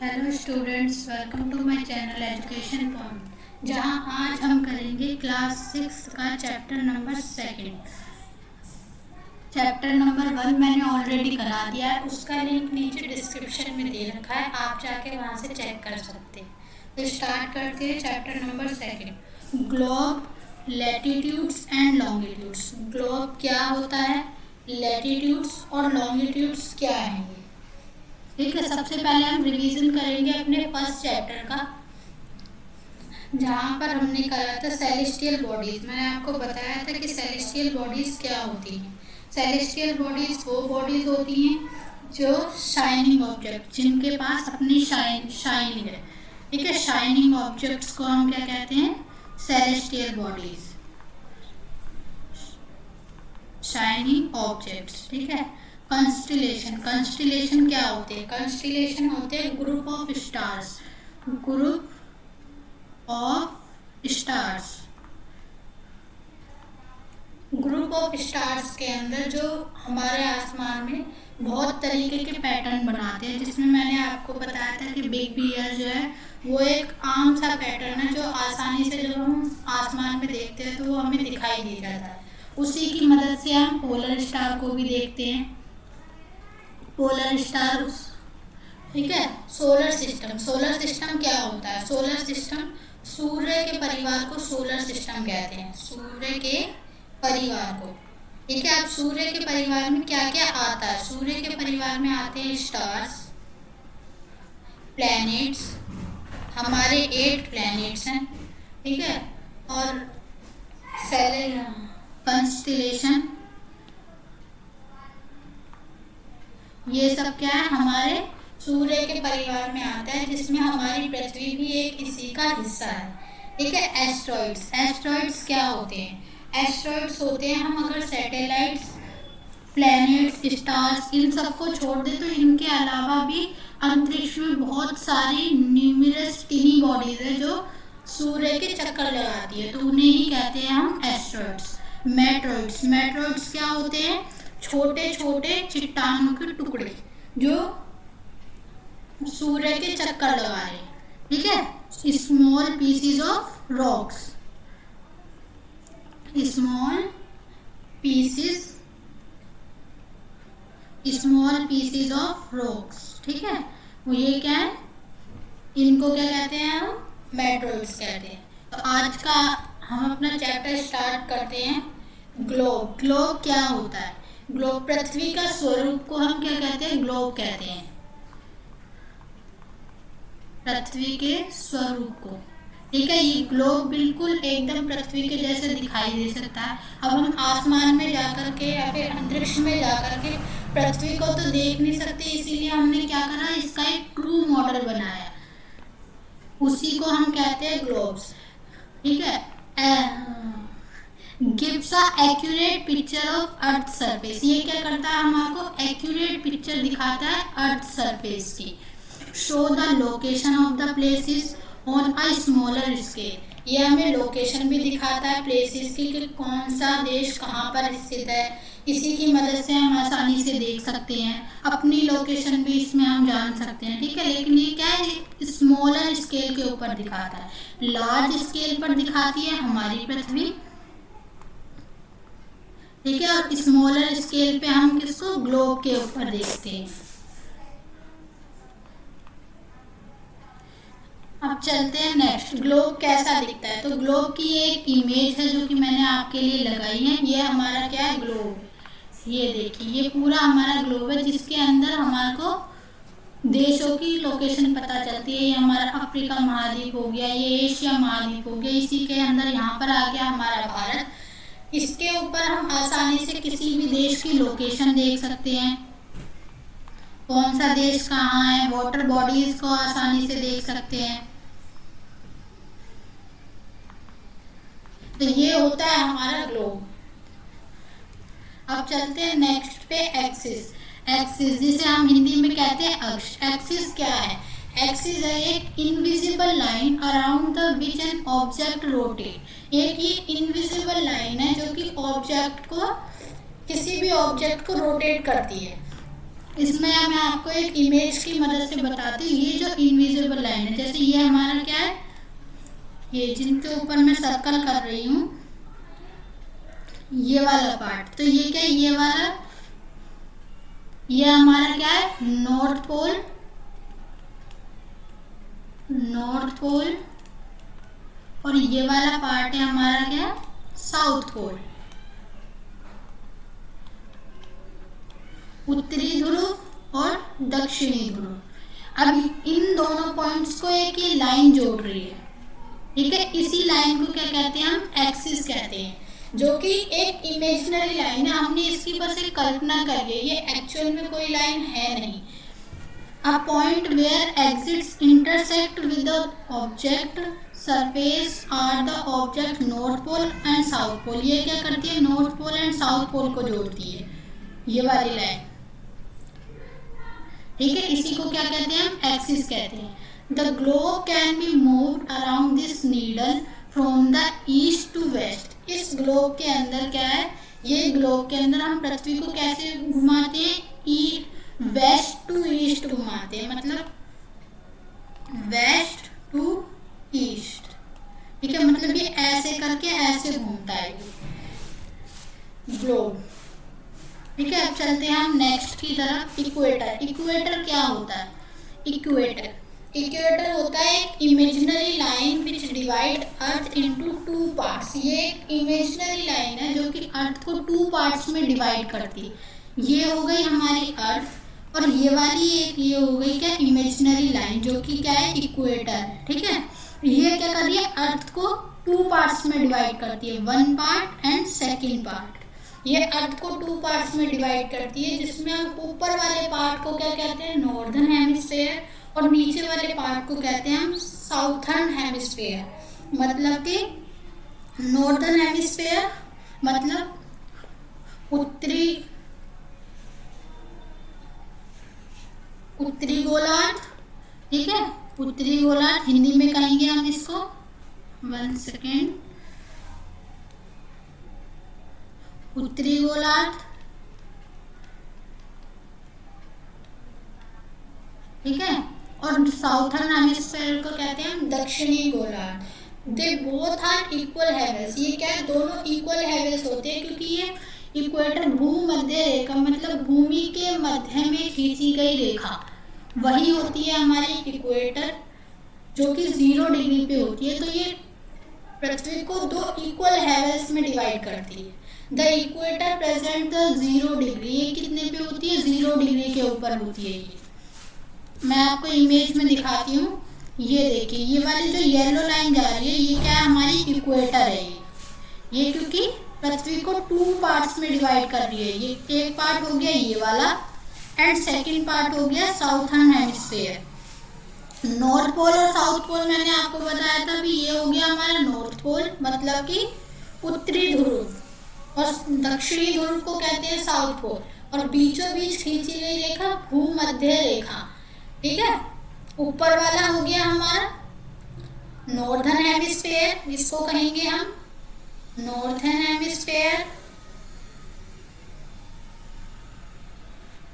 Hello students, welcome to my channel education point, जहां आज हम करेंगे क्लास 6 का चैप्टर नंबर 2। चैप्टर नंबर 1 मैंने ऑलरेडी करा दिया है, उसका लिंक नीचे डिस्क्रिप्शन में दे रखा है, आप जाके वहां से चेक कर सकते हैं। तो स्टार्ट करते हैं chapter number 2। Globe, latitudes and longitudes. Globe क्या होता है, लैटिट्यूड्स और लॉन्गिट्यूड्स क्या है। ठीक है, सबसे पहले हम रिवीजन करेंगे अपने फर्स्ट चैप्टर का, जहाँ पर हमने करा था सेलेस्टियल बॉडीज। मैंने आपको बताया था कि सेलेस्टियल बॉडीज क्या होती हैं। सेलेस्टियल बॉडीज वो बॉडीज होती हैं जो शाइनिंग ऑब्जेक्ट, जिनके पास अपनी शाइनिंग है। ठीक है, शाइनिंग ऑब्जेक्ट्स को हम क्या कहते हैं, सेलेस्टियल बॉडीज, शाइनिंग ऑब्जेक्ट्स। ठीक है, कंस्टिलेशन, कंस्टिलेशन क्या होते हैं, कंस्टिलेशन होते हैं group of stars, group of stars. Group of stars के अंदर जो हमारे आसमान में बहुत तरीके के पैटर्न बनाते हैं, जिसमें मैंने आपको बताया था कि बिग बियर जो है वो एक आम सा पैटर्न है, जो आसानी से जब हम आसमान में देखते हैं तो वो हमें दिखाई दे जाता है। उसी की मदद से हम पोलर स्टार को भी देखते हैं, पोलर स्टार। ठीक है, सोलर सिस्टम, सोलर सिस्टम क्या होता है, सोलर सिस्टम सूर्य के परिवार को सोलर सिस्टम कहते हैं, सूर्य के परिवार को। ठीक है, अब सूर्य के परिवार में क्या क्या आता है, सूर्य के परिवार में आते हैं स्टार्स, प्लैनेट्स, हमारे 8 प्लैनेट्स हैं। ठीक है, और कंस्टिलेशन, ये सब क्या है, हमारे सूर्य के परिवार में आता है, जिसमें हमारी पृथ्वी भी एक इसी का हिस्सा है। ठीक है, एस्ट्रॉइड्स, एस्ट्रॉइड्स क्या होते हैं, एस्ट्रॉइड्स होते हैं, हम अगर सैटेलाइट्स, प्लैनेट्स, स्टार्स इन सबको छोड़ दें तो इनके अलावा भी अंतरिक्ष में बहुत सारी न्यूमरस टिनी बॉडीज है जो सूर्य के चक्कर लगाती है, तो उन्हें ही कहते हैं हम एस्ट्रॉइड्स। मेट्रॉइड्स, मेट्रॉइड्स क्या होते हैं, छोटे छोटे चट्टानों के टुकड़े जो सूर्य के चक्कर लगा रहे। ठीक है, small pieces of rocks, small pieces, small pieces of rocks. ठीक है, वो ये क्या है, इनको क्या कहते हैं, हम मेट्रॉइड्स कहते हैं। तो आज का हम अपना चैप्टर स्टार्ट करते हैं। ग्लोब, ग्लोब क्या होता है, ग्लोब पृथ्वी का स्वरूप को हम क्या कहते हैं, ग्लोब कहते हैं, पृथ्वी के स्वरूप को। ठीक है, ये ग्लोब बिल्कुल एकदम पृथ्वी के जैसे दिखाई दे सकता है। अब हम आसमान में जाकर के या फिर अंतरिक्ष में जाकर के पृथ्वी को तो देख नहीं सकते, इसीलिए हमने क्या करा, इसका एक ट्रू मॉडल बनाया, उसी को हम कहते हैं ग्लोब्स। ठीक है, gives a accurate picture of earth surface, ये क्या करता है, हमको एक्यूरेट पिक्चर दिखाता है अर्थ सरफेस की। Show the location of the places on a smaller scale, ये हमें लोकेशन भी दिखाता है प्लेसेस की, कि कौन सा देश कहाँ पर स्थित है, इसी की मदद से हम आसानी से देख सकते हैं, अपनी लोकेशन भी इसमें हम जान सकते हैं। ठीक है, लेकिन ये क्या है, स्मॉलर स्केल के ऊपर दिखाता है, लार्ज स्केल पर दिखाती है हमारी पृथ्वी। ठीक है, और स्मॉलर स्केल पे हम किसको, ग्लोब के ऊपर देखते हैं। अब चलते हैं नेक्स्ट, ग्लोब कैसा दिखता है। तो ग्लोब की एक इमेज है जो कि मैंने आपके लिए लगाई है, ये हमारा क्या है, ग्लोब। ये देखिए, ये पूरा हमारा ग्लोब है, जिसके अंदर हमारे को देशों की लोकेशन पता चलती है। ये हमारा अफ्रीका महाद्वीप हो गया, ये एशिया महाद्वीप हो गया, इसी के अंदर यहाँ पर आ गया हमारा भारत। इसके ऊपर हम आसानी से किसी भी देश की लोकेशन देख सकते हैं, कौन सा देश कहाँ है, वाटर बॉडीज को आसानी से देख सकते हैं। तो ये होता है हमारा ग्लोब। अब चलते हैं नेक्स्ट पे, एक्सिस, एक्सिस जिसे हम हिंदी में कहते हैं अक्ष। एक्सिस क्या है, एक्सिस है एक invisible line around the which an object rotate, एक ये इनविजिबल लाइन है जो कि ऑब्जेक्ट को, किसी भी ऑब्जेक्ट को रोटेट करती है। इसमें मैं आपको एक इमेज की मदद से बताती हूँ। ये जो इनविजिबल लाइन है, जैसे ये हमारा क्या है, ये जिनके ऊपर मैं सर्कल कर रही हूँ, ये वाला पार्ट, तो ये क्या है, ये वाला, ये हमारा क्या है, नॉर्थ पोल, नॉर्थ पोल, और ये वाला पार्ट है हमारा क्या, साउथ पोल, उत्तरी ध्रुव और दक्षिणी ध्रुव। अब इन दोनों पॉइंट्स को एक ये लाइन जोड़ रही है, ठीक है। इसी लाइन को क्या कहते हैं, हम एक्सिस कहते हैं, जो कि एक इमेजिनरी लाइन है। हमने इसकी बस एक कल्पना करी है, ये एक्चुअल में कोई लाइन है नहीं। A point where exits intersect with the object surface are the object north pole and south pole. ये क्या करती है, north pole and south pole को जोड़ती है, ये वाली लाइन, ठीक है। इसी को क्या कहते हैं, हम एक्सिस कहते हैं। The globe can be moved around this needle from the east to west. इस ग्लोब के अंदर क्या है, ये ग्लोब के अंदर हम पृथ्वी को कैसे घुमाते हैं, वेस्ट टू ईस्ट घुमाते हैं, मतलब वेस्ट टू ईस्ट, ठीक है। मतलब ये ऐसे करके ऐसे घूमता है ग्लोब, ठीक है। अब चलते हैं हम नेक्स्ट की तरफ, इक्वेटर। इक्वेटर क्या होता है, इक्वेटर, इक्वेटर होता है एक imaginary line which divide earth into two parts. ये एक इमेजिनरी लाइन है जो कि अर्थ को टू पार्ट्स में डिवाइड करती है। ये हो गई हमारी अर्थ, और ये वाली एक ये हो गई क्या, इमेजिनरी लाइन, जो कि क्या है, इक्वेटर है, ठीक है। ये क्या कर रही है, अर्थ को टू पार्ट्स में डिवाइड करती है, one part and second part. ये अर्थ को टू पार्ट्स में डिवाइड करती है, जिसमें हम ऊपर वाले पार्ट को क्या कहते हैं, नॉर्दर्न हेमिस्फीयर, और नीचे वाले पार्ट को कहते हैं हम साउथर्न हेमिस्फीयर। मतलब कि नॉर्दर्न हेमिस्फीयर मतलब उत्तरी गोलार्ध, ठीक है, उत्तरी गोलार्ध हिंदी में कहेंगे हम इसको, 1 सेकेंड, उत्तरी गोलार्ध, ठीक है। और साउथर्न हेमिस्फीयर को कहते हैं हम दक्षिणी गोलार्ध। They both are equal halves. ये क्या है, दोनों इक्वल हेवल्स होते हैं, क्योंकि ये इक्वेटर भूमध्य रेखा, मतलब भूमि के मध्य में खींची गई रेखा, वही होती है हमारी इक्वेटर, जो कि 0 डिग्री पे होती है। तो ये पृथ्वी को दो इक्वल हेवल्स में डिवाइड करती है। The equator present the 0 degree, ये कितने पे होती है, 0 डिग्री के ऊपर होती है। ये मैं आपको इमेज में दिखाती हूँ। ये देखिए, ये वाली जो येलो लाइन जा रही है, ये क्या है, हमारी इक्वेटर है। ये क्योंकि पृथ्वी को टू पार्ट्स में डिवाइड कर रही है। ये एक पार्ट हो गया ये वाला, एंड सेकंड पार्ट हो गया साउथर्न हेमिस्फीयर। नॉर्थ पोल और साउथ पोल मैंने आपको बताया था भी, ये हो गया हमारा नॉर्थ पोल, मतलब कि उत्तरी ध्रुव, और दक्षिणी ध्रुव को कहते हैं साउथ पोल, और बीचों बीच खींची गई रेखा भूमध्य रेखा, ठीक है। ऊपर वाला हो गया हमारा नॉर्दर्न हेमिस्फीयर, इसको कहेंगे हम नॉर्थर्न हेमिस्फीयर,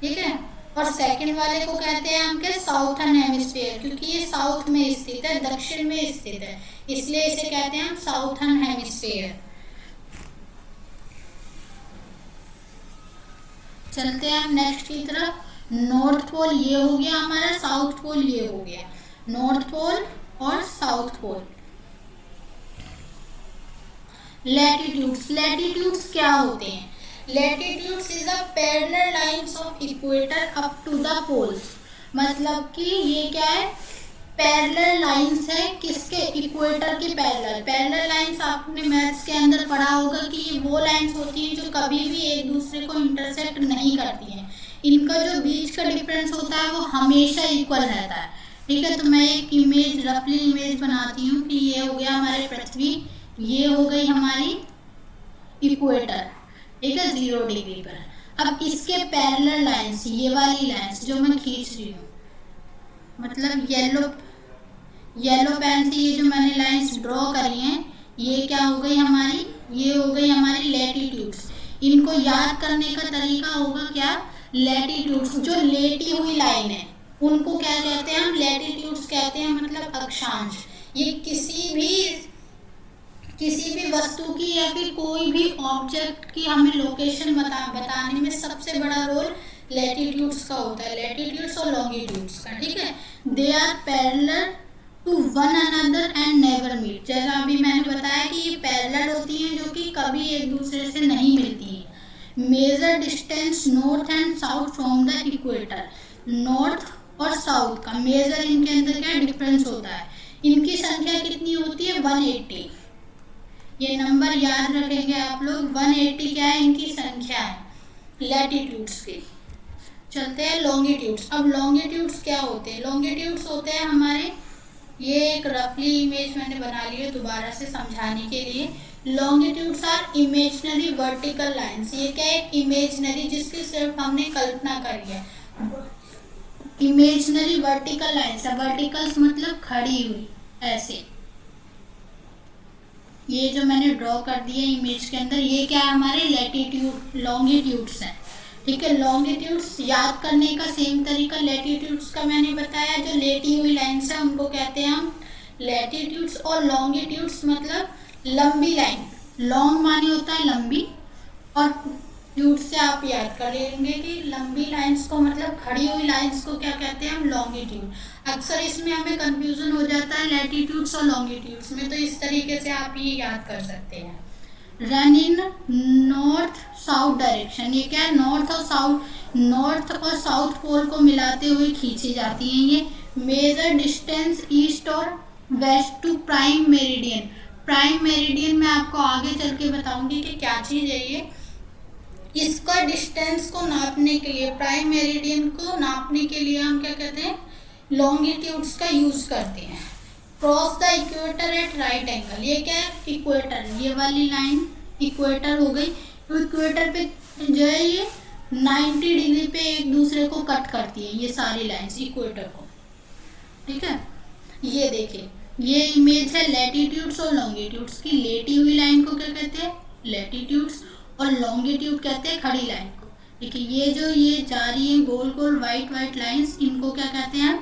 ठीक है। और सेकंड वाले को कहते हैं हम क्या, साउथर्न हेमिस्फीयर, क्योंकि ये साउथ में स्थित है, दक्षिण में स्थित है, इसलिए इसे कहते हैं हम साउथर्न हेमिस्फीयर। चलते हैं हम नेक्स्ट की तरफ। नॉर्थ पोल ये हो गया हमारा, साउथ पोल ये हो गया, नॉर्थ पोल और साउथ पोल। लैटिट्यूड्स, लैटिट्यूड्स क्या होते हैं, latitudes is a parallel lines of equator up to the poles. मतलब कि ये क्या है, पैरेलल लाइंस है, किसके, इक्वेटर के पैरेलल। पैरेलल लाइंस आपने मैथ्स के अंदर पढ़ा होगा कि ये वो लाइंस होती हैं जो कभी भी एक दूसरे को इंटरसेक्ट नहीं करती हैं। इनका जो बीच का डिफरेंस होता है वो हमेशा इक्वल रहता है, ठीक है। तो मैं एक इमेज, रफली इमेज बनाती हूँ कि ये हो गया हमारे पृथ्वी, ये हो गई हमारी इक्वेटर, ठीक है, 0 डिग्री पर। अब इसके पैरेलल लाइंस, ये वाली लाइंस जो मैं खींच रही हूँ, मतलब येलो पेन से ये जो मैंने लाइंस ड्रॉ करी हैं, ये क्या हो गई हमारी, ये हो गई हमारी लैटिट्यूड्स। इनको याद करने का तरीका होगा क्या, लैटिट्यूड्स जो लेटी हुई लाइन है उनको क्या कहते हैं हम? लैटिट्यूड्स कहते हैं, मतलब अक्षांश। ये किसी भी वस्तु की या फिर कोई भी ऑब्जेक्ट की हमें लोकेशन बताने में सबसे बड़ा रोल लैटिट्यूड्स का होता है, लैटिट्यूड्स और लॉन्गिट्यूड्स का। ठीक है, they are parallel to one another and never meet. जैसा अभी मैंने बताया कि ये पैरेलल होती हैं जो कि कभी एक दूसरे से नहीं मिलती है। Major distance north and south from the equator. North और साउथ का मेजर इनके अंदर क्या डिफरेंस होता है। इनकी संख्या कितनी होती है? 180। ये नंबर याद रखेंगे आप लोग। 180 क्या है? इनकी संख्या है लैटिट्यूड्स की। चलते हैं लॉन्गिट्यूड्स। अब लॉन्गिट्यूड्स क्या होते हैं? लॉन्गिट्यूड्स होते हैं हमारे, ये एक रफली इमेज मैंने बना ली है दोबारा से समझाने के लिए। Longitudes are imaginary vertical lines. ये क्या है? इमेजिनरी, जिसकी सिर्फ हमने कल्पना करी है। इमेजिनरी वर्टिकल लाइंस है। वर्टिकल्स मतलब खड़ी हुई ऐसे। ये जो मैंने ड्रॉ कर दिया इमेज के अंदर, ये क्या है? हमारे लैटिट्यूड लॉन्गिट्यूड्स हैं। ठीक है, लॉन्गिट्यूड्स याद करने का सेम तरीका लैटिट्यूड्स का मैंने बताया। जो लेटी हुई लाइन्स है उनको कहते हैं हम लैटिट्यूड्स, और लॉन्गिट्यूड्स मतलब लंबी लाइन। लॉन्ग माने होता है लंबी, और ट्यूड से आप याद कर लेंगे कि लंबी लाइंस को मतलब खड़ी हुई लाइंस को क्या कहते हैं हम? लॉन्गिट्यूड। अक्सर इसमें हमें कंफ्यूजन हो जाता है लैटिट्यूड्स और लॉन्गिट्यूड्स में, तो इस तरीके से आप ये याद कर सकते हैं। Run in north south direction. ये क्या है? नॉर्थ और साउथ पोल को मिलाते हुए खींची जाती हैं ये। मेजर डिस्टेंस ईस्ट और west to prime meridian. Prime meridian मैं आपको आगे चल के बताऊंगी कि क्या चीज़ है ये। इसका डिस्टेंस को नापने के लिए, प्राइम मेरिडियन को नापने के लिए हम क्या कहते हैं? लॉन्गिट्यूड्स का यूज करते हैं। Cross the equator eight right angle. ये क्या है? इक्वेटर। ये वाली लाइन इक्वेटर हो गई। तो इक्वेटर पे जो है ये 90 डिग्री पे एक दूसरे को कट करती है ये सारी लाइंस इक्वेटर को। ठीक है, ये देखिए, ये इमेज है लैटिट्यूड्स और लॉन्गिट्यूड्स की। लेटी हुई लाइन को क्या कहते हैं? लैटिट्यूड्स, और लॉन्गिट्यूड कहते हैं खड़ी लाइन को। देखिए, ये जा रही है गोल गोल वाइट लाइंस, इनको क्या कहते हैं?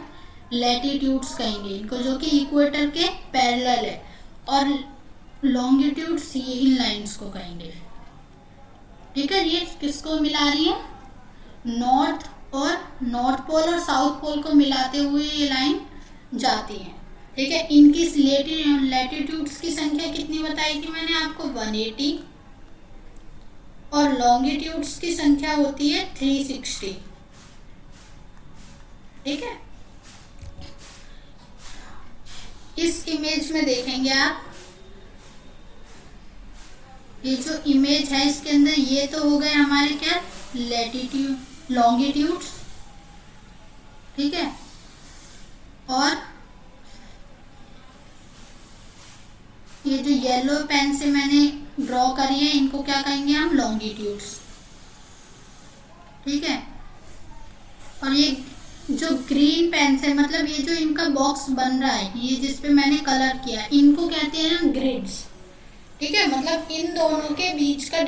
लैटिट्यूड्स कहेंगे इनको, जो कि इक्वेटर के पैरेलल है। और लॉन्गिट्यूड्स ये इन लाइंस को कहेंगे। ठीक है, ये किसको मिला रही है? नॉर्थ पोल और साउथ पोल को मिलाते हुए ये लाइन जाती है। ठीक है, इनकी लैटिट्यूड्स की संख्या कितनी बताई थी मैंने आपको? 180, और लॉन्गिट्यूड्स की संख्या होती है 360। ठीक है, इस इमेज में देखेंगे आप, ये जो इमेज है इसके अंदर ये तो हो गए हमारे क्या? लॉन्गिट्यूड्स। ठीक है, और ये जो येलो पेन से मैंने ड्रॉ करी है इनको क्या कहेंगे हम? लॉन्गिट्यूड्स। ठीक है, और ये जो ग्रीन पेन से, मतलब ये जो इनका बॉक्स बन रहा है, ये जिसपे मैंने कलर किया, इनको कहते हैं हम ग्रिड्स। ठीक है, मतलब इन दोनों के बीच का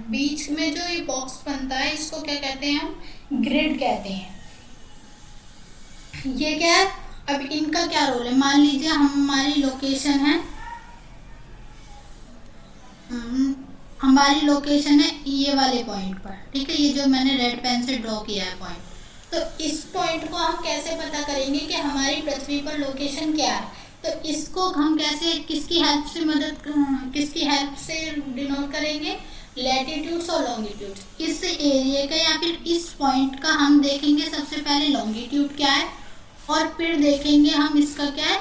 बीच में जो ये बॉक्स बनता है इसको क्या कहते हैं हम? ग्रिड कहते हैं। ये क्या है? अब इनका क्या रोल है? मान लीजिए हमारी लोकेशन है ये वाले पॉइंट पर। ठीक है, ये जो मैंने रेड पेन से ड्रॉ किया है पॉइंट, तो इस पॉइंट को हम कैसे पता करेंगे कि हमारी पृथ्वी पर लोकेशन क्या है? तो इसको हम कैसे, किसकी हेल्प से डिनोट करेंगे? लैटिट्यूड्स और लॉन्गिट्यूड्स। इस एरिया का या फिर इस पॉइंट का हम देखेंगे सबसे पहले लॉन्गिट्यूड क्या है, और फिर देखेंगे हम इसका क्या है?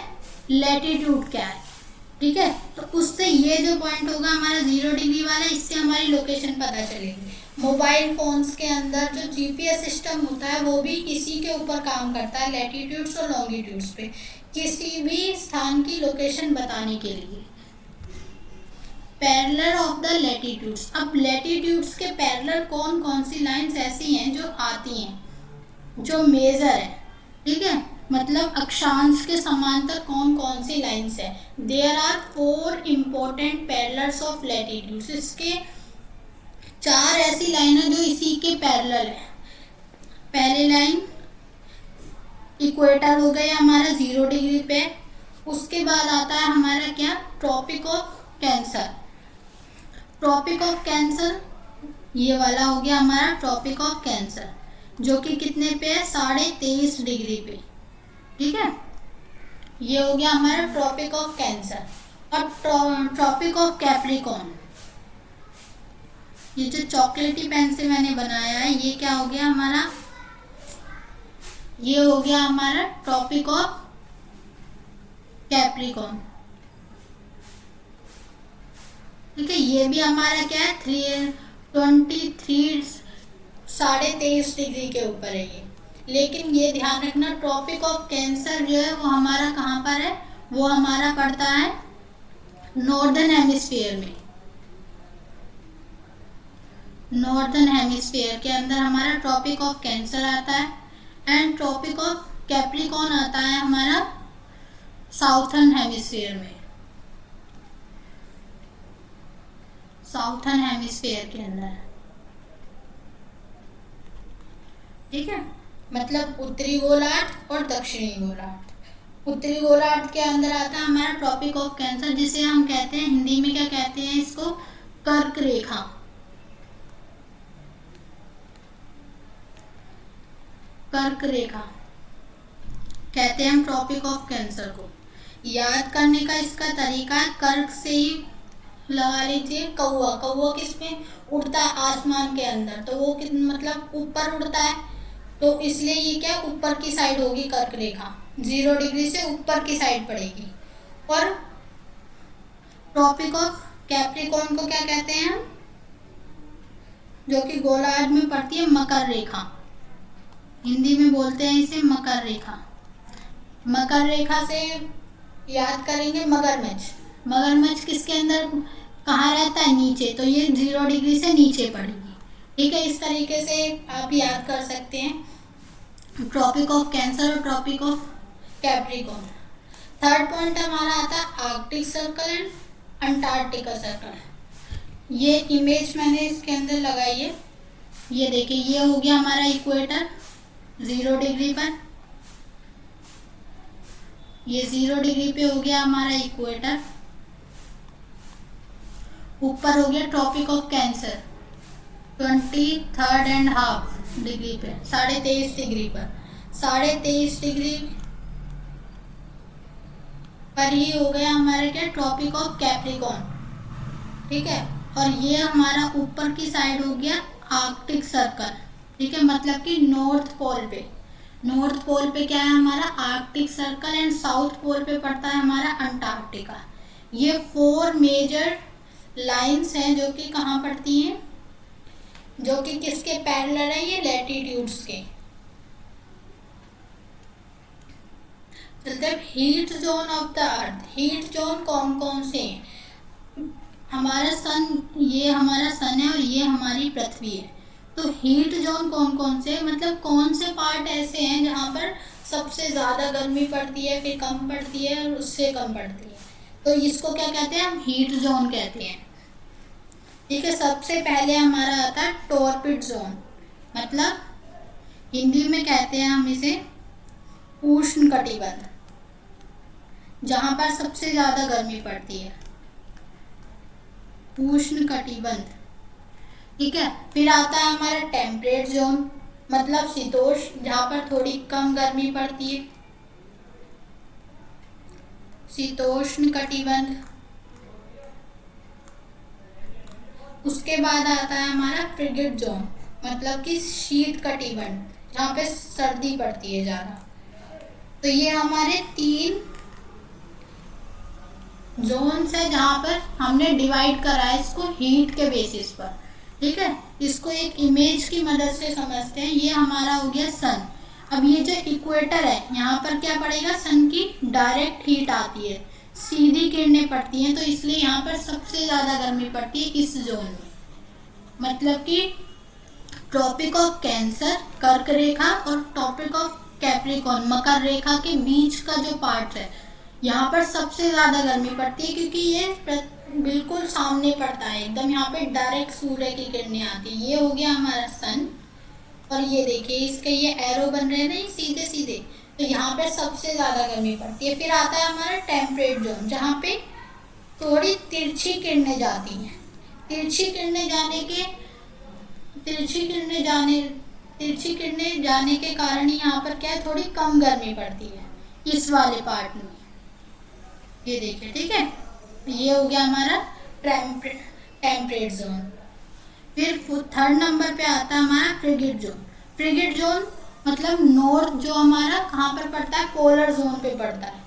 लैटिट्यूड क्या है। ठीक है, तो उससे ये जो पॉइंट होगा हमारा 0 डिग्री वाला, इससे हमारी लोकेशन पता चलेगी। मोबाइल फोन्स के अंदर जो जीपीएस सिस्टम होता है वो भी इसी के ऊपर काम करता है, लैटिट्यूड्स और लॉन्गिट्यूड्स पे, किसी भी स्थान की लोकेशन बताने के लिए। Parallel of the latitudes. अब लैटिट्यूड्स के पैरेलल कौन कौन सी लाइंस ऐसी हैं जो आती हैं, जो मेजर है? ठीक है, मतलब अक्षांश के समांतर कौन कौन सी लाइंस है? There are 4 important parallels of latitudes. इसके 4 ऐसी लाइन है जो इसी के पैरेलल है। पहली लाइन इक्वेटर हो गया हमारा 0 डिग्री पे। उसके बाद आता है हमारा क्या, Tropic of Cancer. Tropic of Cancer ये वाला हो गया हमारा ट्रॉपिक ऑफ कैंसर, जो कि कितने पे है, 23.5 डिग्री पे। ठीक है, ये हो गया हमारा ट्रॉपिक ऑफ कैंसर। और ट्रॉपिक ऑफ कैप्रिकॉर्न, ये जो चॉकलेटी पेन से मैंने बनाया है, ये क्या हो गया हमारा, ये हो गया हमारा ट्रॉपिक ऑफ कैप्रिकॉर्न। ठीक है, ये भी हमारा क्या है, 23.5 डिग्री के ऊपर है ये। लेकिन ये ध्यान रखना, ट्रॉपिक ऑफ कैंसर जो है वो हमारा कहाँ पर है, वो हमारा पड़ता है नॉर्दर्न हेमिस्फीयर में। नॉर्दर्न हेमिस्फीयर के अंदर हमारा ट्रॉपिक ऑफ कैंसर आता है, एंड ट्रॉपिक ऑफ कैप्रिकॉर्न आता है हमारा साउथर्न हेमिस्फीयर में, साउथर्न हेमिस्फीयर के अंदर। ठीक है, मतलब उत्तरी गोलार्ध और दक्षिणी गोलार्ध। उत्तरी गोलार्ध के अंदर आता है हमारा ट्रॉपिक ऑफ कैंसर, जिसे हम कहते हैं, हिंदी में क्या कहते हैं इसको, कर्क रेखा। कर्क रेखा कहते हैं हम ट्रॉपिक ऑफ कैंसर को। याद करने का इसका तरीका है, कर्क से ही लगा लीजिए, कौवा। कौवा किसमें उड़ता है, आसमान के अंदर, तो वो मतलब ऊपर उड़ता है, तो इसलिए ये क्या, ऊपर की साइड होगी कर्क रेखा, 0 डिग्री से ऊपर की साइड पड़ेगी। और ट्रॉपिक ऑफ कैप्रिकॉर्न को क्या कहते हैं हम, जो कि गोलार्ध में पड़ती है, मकर रेखा। हिंदी में बोलते हैं इसे मकर रेखा। मकर रेखा से याद करेंगे मगरमच्छ। मगरमच्छ किसके अंदर कहाँ रहता है, नीचे, तो ये 0 डिग्री से नीचे पड़ेगी। ठीक है, इस तरीके से आप याद कर सकते हैं ट्रॉपिक ऑफ कैंसर और Tropic of Capricorn. Third point हमारा आता है Arctic Circle and Antarctica circle. ये इमेज मैंने इसके अंदर लगाई है, ये देखिए, ये हो गया हमारा इक्वेटर 0 डिग्री पर, ये 0 डिग्री पे हो गया हमारा इक्वेटर। ऊपर हो गया ट्रॉपिक ऑफ कैंसर 23.5 डिग्री पे, 23.5 डिग्री पर, 23.5 डिग्री पर ही हो गया हमारा क्या, ट्रॉपिक ऑफ कैप्रिकॉर्न। ठीक है, और ये हमारा ऊपर की साइड हो गया आर्कटिक सर्कल। ठीक है, मतलब कि नॉर्थ पोल पे, नॉर्थ पोल पे क्या है हमारा Arctic Circle, and south pole पे पड़ता है हमारा अंटार्कटिका। ये 4 मेजर लाइंस हैं जो कि कहाँ पड़ती हैं, जो कि किसके पैरेलल है, ये लैटिट्यूड्स के। मतलब heat zone of the earth, heat zone कौन कौन से हैं, हमारा सन, ये हमारा सन है और ये हमारी पृथ्वी है। तो हीट जोन कौन कौन से, मतलब कौन से पार्ट ऐसे हैं जहाँ पर सबसे ज़्यादा गर्मी पड़ती है, फिर कम पड़ती है और उससे कम पड़ती है, तो इसको क्या कहते हैं, हम हीट जोन कहते हैं। ठीक है, सबसे पहले हमारा आता है टॉर्पिड जोन, मतलब हिंदी में कहते हैं हम इसे उष्ण कटिबंध, जहाँ पर सबसे ज़्यादा गर्मी पड़ती है, उष्ण कटिबंध। ठीक है, फिर आता है हमारा टेम्परेट जोन, मतलब शीतोष्ण, जहाँ पर थोड़ी कम गर्मी पड़ती है, शीतोष्ण कटिबंध। उसके बाद आता है हमारा फ्रिगिड जोन, मतलब कि शीत कटिबंध, जहाँ पे सर्दी पड़ती है ज़्यादा। तो ये हमारे 3 जोन्स है जहाँ पर हमने डिवाइड करा है इसको हीट के बेसिस पर। ठीक है, इसको एक इमेज की मदद से समझते हैं। ये हमारा हो गया सन। अब ये जो इक्वेटर है, यहाँ पर क्या पड़ेगा, सन की डायरेक्ट हीट आती है, सीधी किरणें पड़ती हैं, तो इसलिए यहाँ पर सबसे ज़्यादा गर्मी पड़ती है इस जोन में। मतलब कि ट्रॉपिक ऑफ कैंसर कर्क रेखा और ट्रॉपिक ऑफ कैप्रिकॉर्न मकर रेखा के बीच का जो पार्ट है, यहाँ पर सबसे ज़्यादा गर्मी पड़ती है, क्योंकि ये बिल्कुल सामने पड़ता है एकदम, यहाँ पे डायरेक्ट सूर्य की किरणें आती है। ये हो गया हमारा सन। और ये देखिए इसके ये एरो बन रहे हैं ना, ये सीधे सीधे, तो यहाँ पर सबसे ज़्यादा गर्मी पड़ती है। फिर आता है हमारा टेम्परेट जोन, जहाँ पे थोड़ी तिरछी किरणें जाती हैं। तिरछी किरणें जाने के तिरछी किरणें जाने तिरछी किरणें जाने के कारण यहाँ पर क्या है, थोड़ी कम गर्मी पड़ती है इस वाले पार्ट में। ये देखिए, ठीक है, ये हो गया हमारा टेम्परेट जोन। फिर थर्ड नंबर पे आता है हमारा फ्रिगेट जोन। फ्रिगेट जोन मतलब नॉर्थ जो हमारा कहाँ पर पड़ता है, पोलर जोन पे पड़ता है,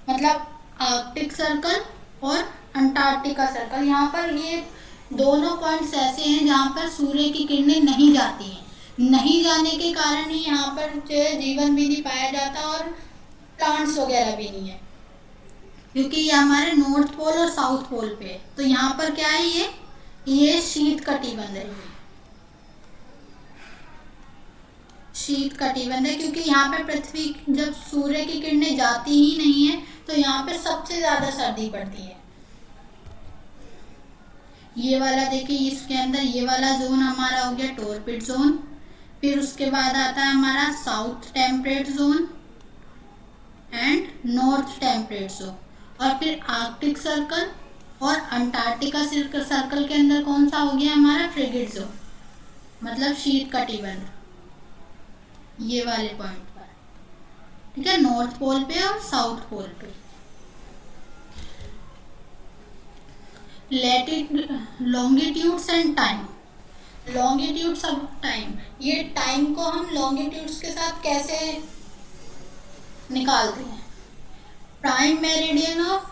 मतलब आर्कटिक सर्कल और अंटार्कटिका सर्कल। यहाँ पर ये दोनों पॉइंट्स ऐसे हैं जहाँ पर सूर्य की किरणें नहीं जाती हैं। नहीं जाने के कारण ही यहाँ पर जो है जीवन भी नहीं पाया जाता और प्लांट्स वगैरह भी नहीं है, क्योंकि ये हमारे नॉर्थ पोल और साउथ पोल पे है। तो यहाँ पर क्या है, ये शीत कटिबंध है, शीत कटिबंध है, क्योंकि यहाँ पे पृथ्वी जब सूर्य की किरणें जाती ही नहीं है तो यहाँ पे सबसे ज्यादा सर्दी पड़ती है। ये वाला देखिए, इसके अंदर ये वाला जोन हमारा हो गया टॉर्पिड जोन। फिर उसके बाद आता है हमारा south temperate zone and north temperate zone. और फिर आर्कटिक सर्कल और अंटार्कटिका सर्कल के अंदर कौन सा हो गया हमारा, फ्रिगेट जोन, मतलब शीत कटिबंध, ये वाले पॉइंट पर, ठीक है, नॉर्थ पोल पे और साउथ पोल पे। Longitudes and time. Longitudes of time, ये टाइम को हम लॉन्गिट्यूड्स के साथ कैसे निकालते हैं। Prime meridian of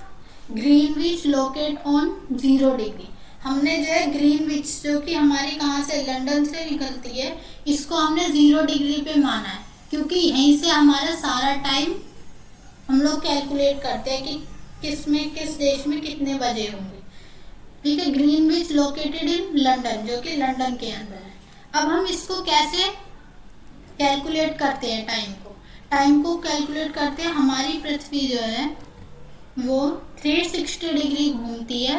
Greenwich locate on 0 degree. हमने जो है ग्रीनविच, जो कि हमारी कहाँ से, लंदन से निकलती है, इसको हमने 0 डिग्री पे माना है, क्योंकि यहीं से हमारा सारा टाइम हम लोग कैलकुलेट करते हैं कि किस देश में कितने बजे होंगे, ठीक है। ग्रीनविच लोकेटेड इन लंदन, जो कि लंदन के अंदर है। अब हम इसको कैसे कैलकुलेट करते हैं, टाइम को कैलकुलेट करते हैं। हमारी पृथ्वी जो है वो 360 डिग्री घूमती है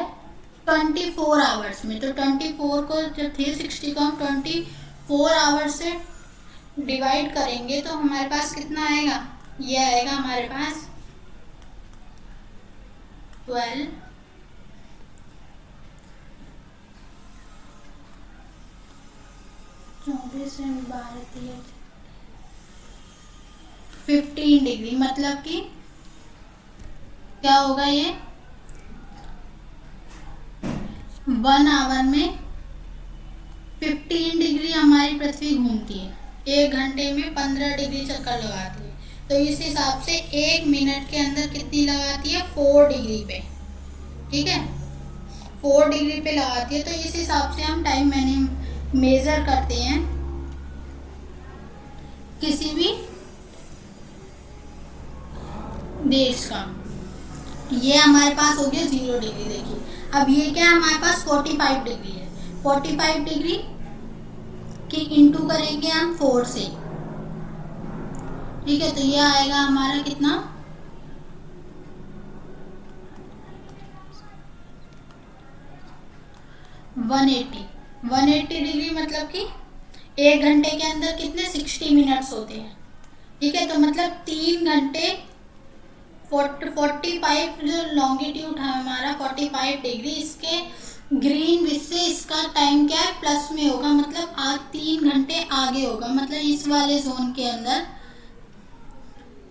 24 आवर्स में। तो 24 को जब 360 को हम 24 आवर्स से डिवाइड करेंगे तो हमारे पास कितना आएगा, ये आएगा हमारे पास 12 24 15 डिग्री, मतलब कि क्या होगा, ये 1 आवर में 15 डिग्री हमारी पृथ्वी घूमती है। 1 घंटे में 15 डिग्री चक्कर लगाती है। तो इस हिसाब से 1 मिनट के अंदर कितनी लगाती है, 4 डिग्री पे, ठीक है, 4 डिग्री पे लगाती है। तो इस हिसाब से हम टाइम मेजर करते हैं किसी भी देश का। ये हमारे पास हो गया 0 डिग्री। देखिए अब ये क्या है, हमारे पास 45 डिग्री है। 45 डिग्री की इंटू करेंगे हम 4 से, ठीक है, तो ये आएगा हमारा कितना, 180 डिग्री, मतलब कि 1 घंटे के अंदर कितने 60 मिनट्स होते हैं, ठीक है। तो मतलब 3 घंटे 45 जो लॉन्गिट्यूड है हमारा 45 डिग्री, इसके ग्रीनविच से इसका टाइम क्या है, प्लस में होगा, मतलब आज 3 घंटे आगे होगा। मतलब इस वाले जोन के अंदर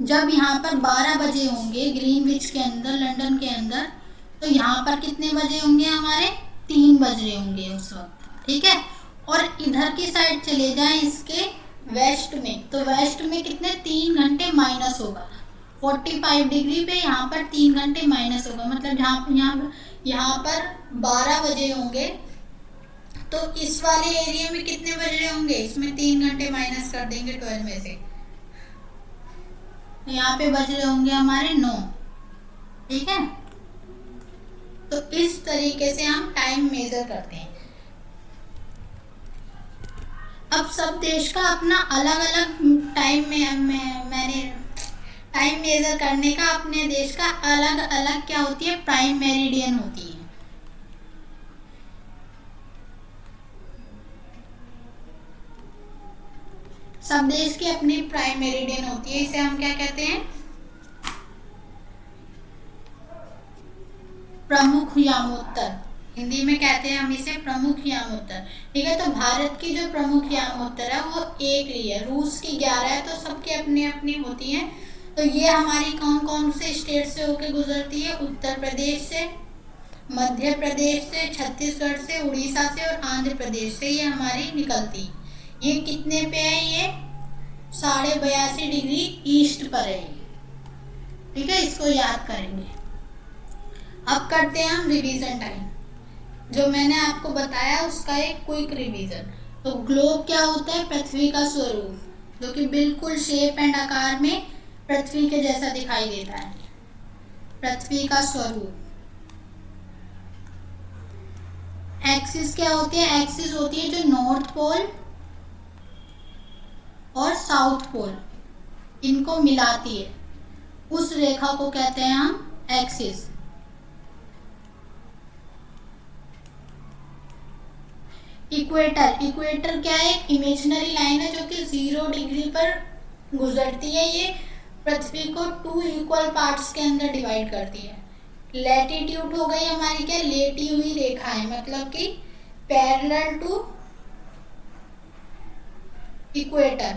जब यहाँ पर 12 बजे होंगे ग्रीनविच के अंदर, लंदन के अंदर, तो यहाँ पर कितने बजे होंगे, हमारे 3 बज रहे होंगे उस वक्त, ठीक है। और इधर की साइड चले जाएं इसके वेस्ट में, तो वेस्ट में कितने 3 घंटे माइनस होगा। 45 डिग्री पे यहाँ पर 3 घंटे माइनस होगा, मतलब यहाँ पर 12 बजे होंगे, तो इस वाले एरिया में कितने बज रहे होंगे, इसमें 3 घंटे माइनस कर देंगे 12 में से, यहाँ पे बज रहे होंगे हमारे 9, ठीक है। तो इस तरीके से हम टाइम मेजर करते हैं। अब सब देश का अपना अलग अलग टाइम मैंने टाइम मेजर करने का, अपने देश का अलग अलग क्या होती है, प्राइम मेरिडियन होती है। सब देश की अपनी प्राइम मेरिडियन होती है, इसे हम क्या कहते हैं, प्रमुख यामोत्तर। हिंदी में कहते हैं हम इसे प्रमुख यामोत्तर। ठीक है, तो भारत की जो प्रमुख यामोत्तर है वो एक ली है, रूस की 11 है, तो सबकी अपनी अपनी होती है। तो ये हमारी कौन कौन से स्टेट से होकर गुजरती है, उत्तर प्रदेश से, मध्य प्रदेश से, छत्तीसगढ़ से, उड़ीसा से और आंध्र प्रदेश से ये हमारी निकलती। ये कितने पे है, ये 82.5 डिग्री ईस्ट पर है। ठीक है, इसको याद करेंगे। अब करते हैं हम रिवीजन टाइम। जो मैंने आपको बताया उसका एक क्विक रिवीजन। तो ग्लोब क्या होता है, पृथ्वी का स्वरूप, जो कि बिल्कुल शेप एंड आकार में पृथ्वी के जैसा दिखाई देता है, पृथ्वी का स्वरूप। एक्सिस क्या होती है, एक्सिस होती है जो नॉर्थ पोल और साउथ पोल इनको मिलाती है, उस रेखा को कहते हैं हम एक्सिस। इक्वेटर, इक्वेटर क्या है, एक इमेजिनरी लाइन है जो कि 0 डिग्री पर गुजरती है। ये पृथ्वी को 2 इक्वल पार्ट्स के अंदर डिवाइड करती है। लैटिट्यूड हो गई हमारी क्या, लेटी हुई रेखा है, मतलब कि पैरेलल टू इक्वेटर,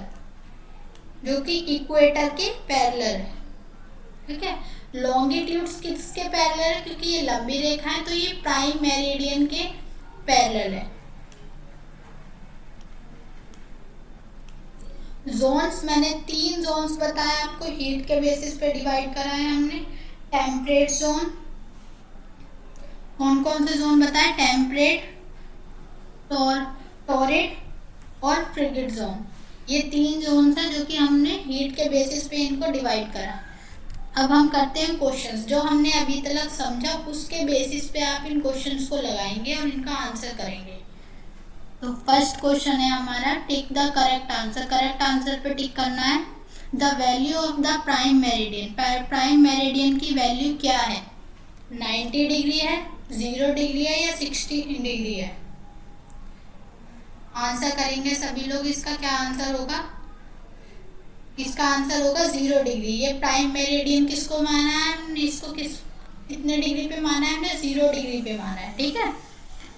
जो कि इक्वेटर के पैरेलल है। ठीक है, लॉन्गिट्यूड्स किसके पैरेलल है, क्योंकि ये लंबी रेखा है, तो ये प्राइम मेरिडियन के पैरेलल है। जोन्स, मैंने 3 जोन्स बताए आपको, हीट के बेसिस पे डिवाइड करा है हमने। टेम्परेट जोन, कौन कौन से जोन बताए, टेम्परेट, टॉरिड और फ्रिगिड जोन। ये 3 जोन्स हैं जो कि हमने हीट के बेसिस पे इनको डिवाइड करा। अब हम करते हैं क्वेश्चंस। जो हमने अभी तक समझा उसके बेसिस पे आप इन क्वेश्चंस को लगाएंगे और इनका आंसर करेंगे। तो फर्स्ट क्वेश्चन है हमारा, tick the correct answer. Correct answer पे टिक करना है। The value of the prime meridian, prime meridian की वैल्यू क्या है, 90 डिग्री है, 0 डिग्री है या 60 डिग्री है। आंसर करेंगे सभी लोग। इसका क्या आंसर होगा, इसका आंसर होगा 0 डिग्री। ये प्राइम मेरिडियन किसको माना है हमने, इसको कितने डिग्री पे माना है हमने, 0 डिग्री पे माना है। ठीक है,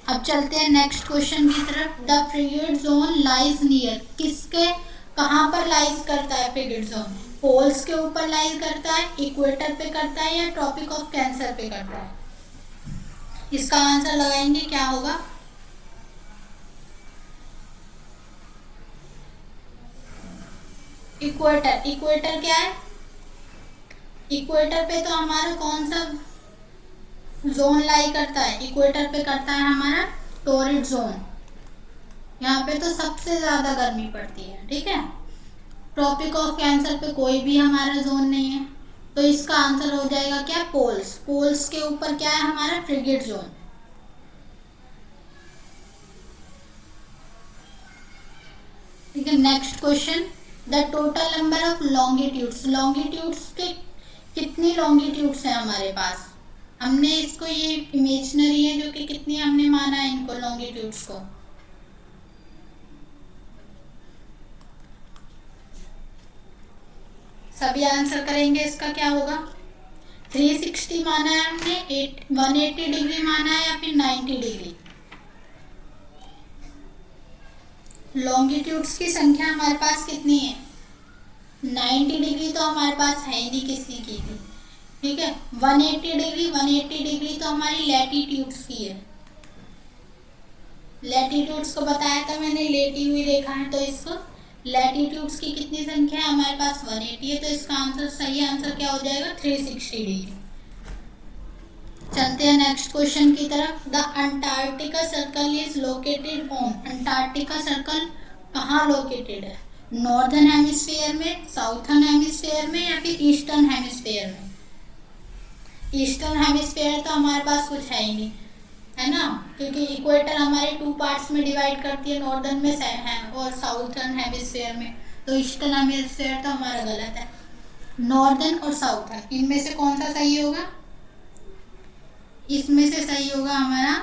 अब चलते हैं नेक्स्ट क्वेश्चन की तरफ। द फ्रिगिड जोन लाइज नियर, किसके, कहाँ पर लाइज करता है फ्रिगिड जोन, पोल्स के ऊपर लाइज करता है, इक्वेटर पे करता है या ट्रॉपिक ऑफ कैंसर पे करता है। इसका आंसर लगाएंगे, क्या होगा, इक्वेटर। इक्वेटर क्या है, इक्वेटर पे तो हमारा कौन सा जोन लाई करता है, इक्वेटर पे करता है हमारा टॉरिड जोन। यहाँ पे तो सबसे ज्यादा गर्मी पड़ती है। ठीक है, ट्रॉपिक ऑफ कैंसर पे कोई भी हमारा जोन नहीं है, तो इसका आंसर हो जाएगा क्या, पोल्स। पोल्स के ऊपर क्या है हमारा, फ्रिगिड जोन। ठीक है, next question, the total number of longitudes. Longitudes के कितनी लॉन्गिट्यूड्स है हमारे पास, हमने इसको, ये इमेजिनरी है जो कि कितनी हमने माना है इनको लॉन्गिट्यूड्स को। सभी आंसर करेंगे, इसका क्या होगा, 360 माना है हमने, 180 डिग्री माना है या फिर 90 डिग्री। लॉन्गिट्यूड्स की संख्या हमारे पास कितनी है, 90 डिग्री तो हमारे पास है ही नहीं किसी की भी। ठीक है, 180 डिग्री, 180 डिग्री तो हमारी लैटिट्यूड्स की है। लैटिट्यूड्स को बताया था मैंने, लेटी हुई रेखा है, तो इसको लैटिट्यूड्स की कितनी संख्या है हमारे पास, 180 है, तो इसका आंसर, सही आंसर क्या हो जाएगा, 360 डिग्री। चलते हैं नेक्स्ट क्वेश्चन की तरफ। The Antarctica circle is located on, Antarctica circle कहाँ लोकेटेड है, नॉर्दर्न हेमिस्फीयर में, साउथर्न हेमिस्फीयर में या फिर ईस्टर्न हेमिस्फीयर में। ईस्टर्न हेमिस्फीयर तो हमारे पास कुछ है ही नहीं, है ना, क्योंकि इक्वेटर हमारे 2 पार्ट्स में डिवाइड करती है, नॉर्दर्न में है और साउथर्न हेमिस्फीयर में। तो ईस्टर्न हेमिस्फीयर तो हमारा गलत है। नॉर्दर्न और साउथर्न, इनमें से कौन सा सही होगा, इसमें से सही होगा हमारा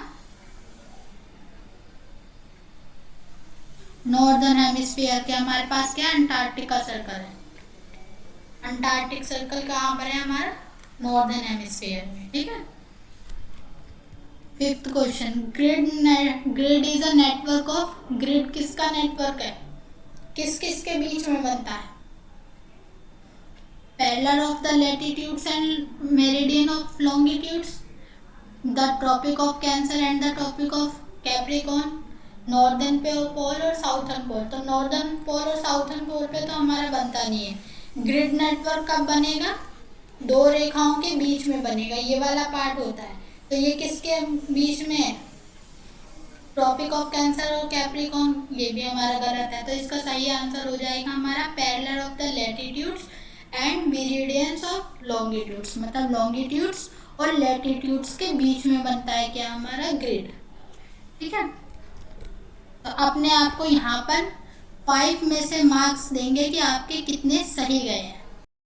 नॉर्दर्न हेमिस्फीयर के हमारे पास क्या है, अंटार्कटिका सर्कल है। अंटार्कटिक सर्कल कहाँ पर है हमारा, नॉर्दर्न हेमिस्फीयर में, ठीक है। Fifth question, grid is a network of, grid किसका नेटवर्क है, किस किस के बीच में बनता है, parallel of the latitudes and meridian of longitudes, the tropic of Cancer and the tropic of Capricorn, northern pole और साउथर्न पोल। तो नॉर्दर्न पोल और साउथर्न पोल पे तो हमारा बनता नहीं है। ग्रिड नेटवर्क कब बनेगा, दो रेखाओं के बीच में बनेगा, ये वाला पार्ट होता है। तो ये किसके बीच में है, ट्रॉपिक ऑफ कैंसर और कैप्रिकॉर्न, ये भी हमारा गलत है। तो इसका सही आंसर हो जाएगा हमारा parallel of the latitudes and meridians of longitudes, मतलब लॉन्गिट्यूड्स और लैटिट्यूड्स के बीच में बनता है क्या, हमारा ग्रिड, ठीक है। तो अपने आप को यहाँ पर 5 में से मार्क्स देंगे कि आपके कितने सही गए हैं।